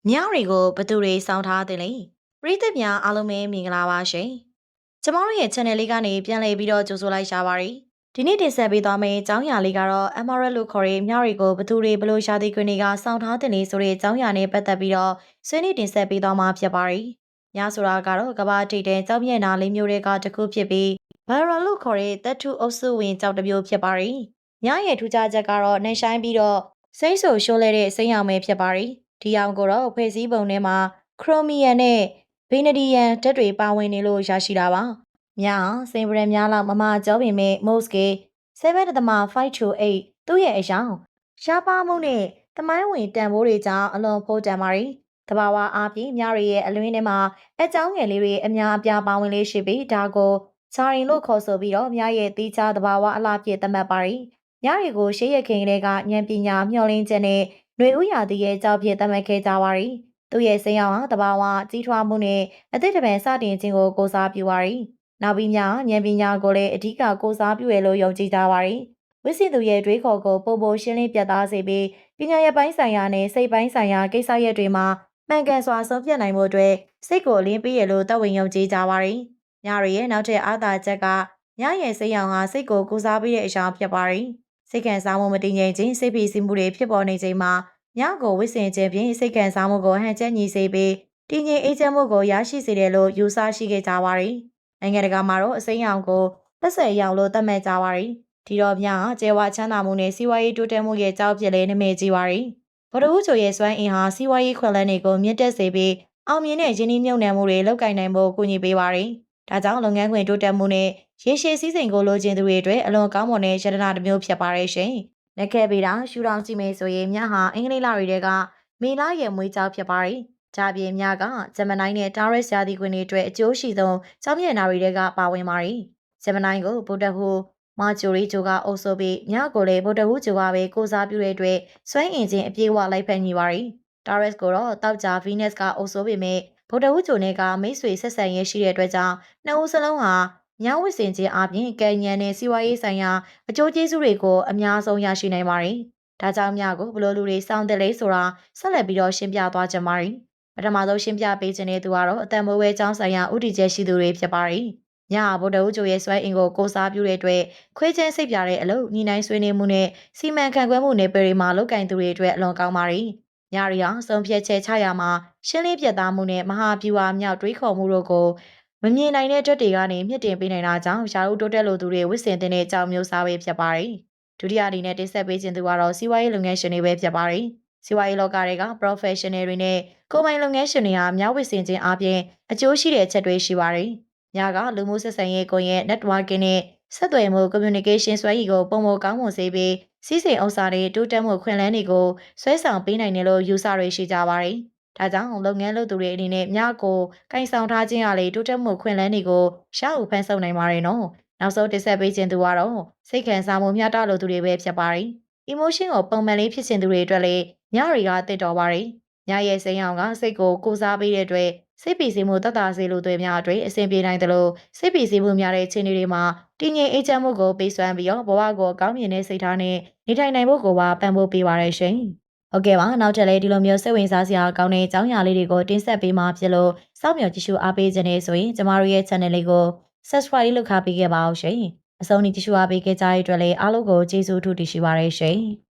ညတွေကိုဘသူတွေစောင့်ထားတယ်လေပရိသတ်များအားလုံးပဲမင်္ဂလာပါရှင်ကျမတို့ရဲ့ channel လေးကနေပြန်လည်ပြီးတော့ကြိုဆိုလိုက်ရှာပါရီဒီနေ့တင်ဆက်ပေးသွားမယ့်အကြောင်းအရာလေးကတော့ Emerald လို့ခေါ်တဲ့ညတွေကိုဘသူတွေဘလို့ရှာသည်ခွင်တွေကစောင့်ထားတယ်လေဆိုတဲ့အကြောင်းအရာနဲ့ပတ်သက်ပြီးတော့ဆွေးနွေးတင်ဆက်ပေးသွားမှာဖြစ်ပါရီညဆိုတာကတော့ကမ္ဘာထိပ်တဲ့ကြောက်မြတ်နာလေးမျိုးတွေကတစ်ခုဖြစ်ပြီး Barrel လို့ခေါ်တဲ့တပ်ထုအုပ်စုဝင်ကြောက်တစ်မျိုးဖြစ်ပါရီညရဲ့ထူးခြားချက်ကတော့နှိမ်ဆိုင်ပြီးတော့စိမ့်ဆူရှိုးလဲတဲ့စိမ့်ရောင်ပဲဖြစ်ပါရီဒီအောင်ကိုတော့ဖွဲ့စည်းပုံထဲမှာခရိုမီယန်နဲ့ဗေနဒီယန်ဓာတ်တွေပါဝင်နေလို့ရရှိတာပါ။ညအောင်စင်ပရများလောက်မမကြောပင်မဲ့ Moske 7.528သူ့ရဲ့အယောင်ရှားပါမှုနဲ့သမိုင်းဝင်တန်ဖိုးတွေကြောင့်အလွန်ဖို့တန်ပါရီ။တဘာဝအားဖြင့်မြတွေရဲ့အလွင်းထဲမှာအကြောင်းငယ်လေးတွေအများအပြားပါဝင်လေးရှိပြီးဒါကိုချာရင်လို့ခေါ်ဆိုပြီးတော့မြရဲ့တီးခြားတဘာဝအလားဖြစ်သတ်မှတ်ပါရီ။ညတွေကိုရှေးရခင်ကလေးကဉာဏ်ပညာမျှော်လင့်ချက်နဲ့ຫນွေဥရာသီရဲ့ကြောက်ဖြစ်သတ်မှတ်ခဲ့ကြပါရီသူ့ရဲ့စိမ်းရောင်ဟာတဘာဝကြီးထွားမှုနဲ့အသစ်တပံစတင်ခြင်းကိုကိုစားပြုပါရီနောက်ပြီးမြဉာဏ်ပညာကိုလည်းအဓိကကိုစားပြုရလို့ယုံကြည်ကြပါရီဝိစီသူရဲ့တွေးခေါ်ကိုပို့ပို့ရှင်းလင်းပြသစေပြီးပညာရပ်ပိုင်းဆိုင်ရာနဲ့စိတ်ပိုင်းဆိုင်ရာကိစ္စရပ်တွေမှာမှန်ကန်စွာဆုံးဖြတ်နိုင်မှုအတွက်စိတ်ကိုအလင်းပေးရလို့တတ်ဝင်ယုံကြည်ကြပါရီညရီရဲ့နောက်ထပ်အားသာချက်ကညရဲ့စိမ်းရောင်ဟာစိတ်ကိုကိုစားပေးတဲ့အကြောင်းဖြစ်ပါရီစိတ်ခံစားမှုမတည်ငြိမ်ခြင်းစိတ်ဖိစီးမှုတွေဖြစ်ပေါ်နေချိန်မှာညကိုဝစ်စင်ခြင်းဖြင့်စိတ်ခံစားမှုကိုဟန်ချက်ညီစေပြီးတည်ငြိမ်အေးချမ်းမှုကိုရရှိစေတယ်လို့ယူဆရှိခဲ့ကြပါရီနိုင်ငံတကာမှာတော့အစိမ်းရောင်ကိုသက်ဆက်ရောင်လို့သတ်မှတ်ကြပါရီဒီတော့ညဟာကျဲဝါချမ်းသာမှုနဲ့စီးပွားရေးတိုးတက်မှုရဲ့ကြောက်ဖြစ်လဲနမဲကြည့်ပါရီဗဒဝုချိုရဲ့စွမ်းအင်ဟာစီးပွားရေးခွန်လန်းတွေကိုမြင့်တက်စေပြီးအောင်မြင်တဲ့ယင်းနှိမ့်မြုံနယ်မှုတွေလောက်ကိုင်နိုင်ဖို့ကူညီပေးပါရီဒါကြောင့်လုပ်ငန်းခွင်တိုးတက်မှုနဲ့ရေရှည်စည်းစိမ်ကိုလိုချင်သူတွေအတွက်အလွန်ကောင်းမွန်တဲ့ရတနာတစ်မျိုးဖြစ်ပါရဲ့ရှင်လက်ခဲ့ပေးတာရှူတောင်ကြည့်မယ်ဆိုရင်မြဟာအင်္ဂလိပ်လတွေကမေလရဲ့မွေးကြောက်ဖြစ်ပါရီ။ဂျာပြေမြကဂျမနိုင်းနဲ့တာရက်ရာသီခွင်တွေအတွက်အကျိုးရှိဆုံးကျောင်းမျက်နာတွေကပါဝင်ပါရီ။ဂျမနိုင်းကိုဗုဒ္ဓဟူမာဂျိုရီဂျိုကအုပ်ဆိုပြီးမြကိုလည်းဗုဒ္ဓဟူဂျိုကပဲကိုစားပြုတဲ့အတွက်စွမ်းအင်ချင်းအပြေးအဝလိုက်ဖက်ညီပါရီ။တာရက်ကိုတော့တောက်ကြဗီနက်စ်ကအုပ်ဆိုပေမဲ့ဗုဒ္ဓဟူဂျိုနဲ့ကမိတ်ဆွေဆက်ဆံရေးရှိတဲ့အတွက်ကြောင့်နှစ်ဦးစလုံးဟာညဝစ်စင်ခြင်းအပြင်ကံဉဏ်နဲ့စီးပွားရေးဆိုင်ရာအကျိုးကျေးဇူးတွေကိုအများဆုံးရရှိနိုင်ပါရီ။ဒါကြောင့်မြကိုဘလို့လူတွေစောင့်တယ်လေဆိုတာဆက်လက်ပြီးတော့ရှင်းပြသွားကြပါရီ။ပထမဆုံးရှင်းပြပေးခြင်းတဲ့သူကတော့အတန်မိုးဝဲကျောင်းဆိုင်ရာဥတီချက်ရှိသူတွေဖြစ်ပါရီ။ညဗုဒ္ဓဦးကျိုရဲ့ဆွဲအင်ကိုကိုစားပြုတဲ့အတွက်ခွေးချင်းစိတ်ပြတဲ့အလုပ်ညီနိုင်ဆွေးနွေးမှုနဲ့စီမံခန့်ခွဲမှုနယ်ပယ်တွေမှာလောက်ကင်သူတွေအတွက်အလွန်ကောင်းပါရီ။ညရီအောင်ဆုံးဖြတ်ချက်ချရာမှာရှင်းလင်းပြသမှုနဲ့မဟာဗျူဟာမြောက်တွေးခေါ်မှုတို့ကိုမမြင်နိုင်တဲ့အတွက်တွေကနေမြင့်တင်ပေးနိုင်တာကြောင့်ရှားဦးတိုးတက်လိုသူတွေဝစ်စင်တဲ့အကြောင်းမျိုးစားပဲဖြစ်ပါရီ။ဒုတိယအနေနဲ့တင်ဆက်ပေးခြင်းသူကတော့စီးပွားရေးလုပ်ငန်းရှင်တွေပဲဖြစ်ပါရီ။စီးပွားရေးလောကတွေက professional တွေနဲ့ကိုယ်ပိုင်လုပ်ငန်းရှင်တွေဟာမြောက်ဝစ်စင်ခြင်းအပြင်အကျိုးရှိတဲ့အချက်တွေရှိပါရီ။ညကလူမှုဆက်ဆံရေးကွန်ရက် networking နဲ့ဆက်သွယ်မှု communication စွမ်းရည်ကိုပုံမကောင်းမွန်စေပြီးစီးစိမ်ဥစ္စာတွေတိုးတက်မှုခွင့်လန်းတွေကိုဆွဲဆောင်ပေးနိုင်တယ်လို့ယူဆတွေရှိကြပါရီ။ဒါကြောင့်လုပ်ငန်းလုပ်သူတွေအနေနဲ့ညကိုကင်ဆောင်ထားခြင်းအလေတိုးတက်မှုခွင့်လန်းတွေကိုရှားဥဖန်ဆုပ်နိုင်ပါတယ်နော်။နောက်ဆုံးတင်ဆက်ပေးခြင်းသူကတော့စိတ်ခံစားမှုမျှတလို့သူတွေပဲဖြစ်ပါရီ။ emotion ကိုပုံမှန်လေးဖြစ်ခြင်းသူတွေအတွက်လည်းညတွေကတည်တော်ပါရီ။ညရဲ့စိမ်းအောင်ကစိတ်ကိုကိုစားပေးတဲ့အတွက်စိတ်ပီစီမှုတတ်တာစေလိုတွေများအတွက်အဆင်ပြေနိုင်တယ်လို့စိတ်ပီစီမှုများတဲ့ခြေနေတွေမှာတည်ငြိမ်အေးချမ်းမှုကိုပေးစွမ်းပြီးတော့ဘဝကိုကောင်းမြင်တဲ့စိတ်ထားနဲ့နေထိုင်နိုင်ဖို့ကိုပါပံ့ပိုးပေးပါရရှင်။ဟုတ်ကဲ့ပါနောက်ထပ်လည်းဒီလိုမျိုးစိတ်ဝင်စားစရာကောင်းတဲ့အကြောင်းအရာလေးတွေကိုတင်ဆက်ပေးမှာဖြစ်လို့စောင့်မျှော်ကြည့်ရှုအားပေးခြင်းနဲ့ဆိုရင်ကျမတို့ရဲ့ channel လေးကို subscribe လုပ်ခါပေးခဲ့ပါအောင်ရှင်။အဆုံးထိကြည့်ရှုအားပေးခဲ့ကြတဲ့အတွက်လည်းအားလုံးကိုကျေးဇူးထူးတင်ရှိပါရရှင်။